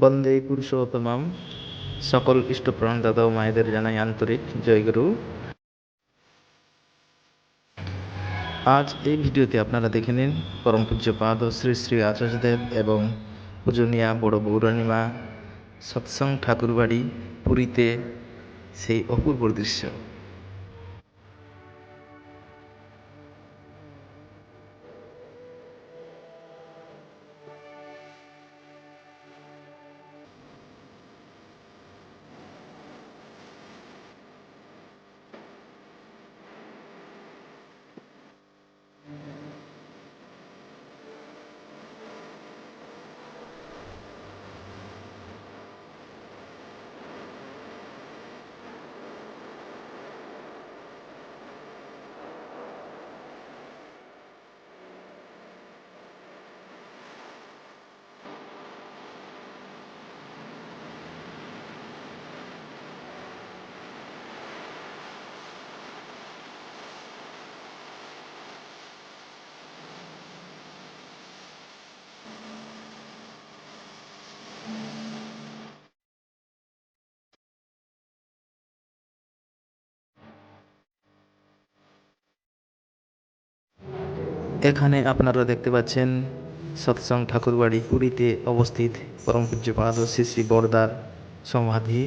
বন্দে পুরুষোত্তমম। সকল ইষ্টপ্রাণ দাদা ও মায়েদের জানাই আন্তরিক জয়গুরু। আজ এই ভিডিওতে আপনারা দেখে নিন পরম পূজ্যপাদ শ্রী শ্রী আচার্যদেব এবং পূজনীয়া বড় বৌরানীমা সৎসং ঠাকুরবাড়ি পুরীতে সেই অপূর্ব দৃশ্য। এখানে আপনারা দেখতে পাচ্ছেন সৎসং ঠাকুরবাড়ি পুরীতে অবস্থিত পরম পূজ্যপাদ শ্রী শ্রী বড়দার সমাধি।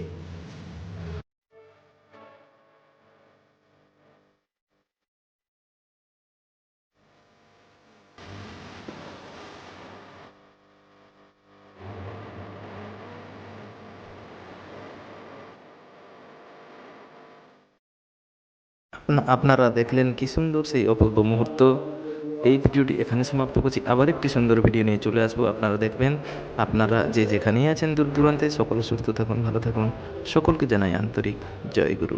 আপনারা দেখলেন কি সুন্দর সেই অপূর্ব মুহূর্ত। এই ভিডিওটি এখানে সমাপ্ত করছি। আবার একটি সুন্দর ভিডিও নিয়ে চলে আসবো, আপনারা দেখবেন। আপনারা যে যেখানেই আছেন দূর দূরান্তে সকলে সুস্থ থাকুন, ভালো থাকুন। সকলকে জানাই আন্তরিক জয় গুরু।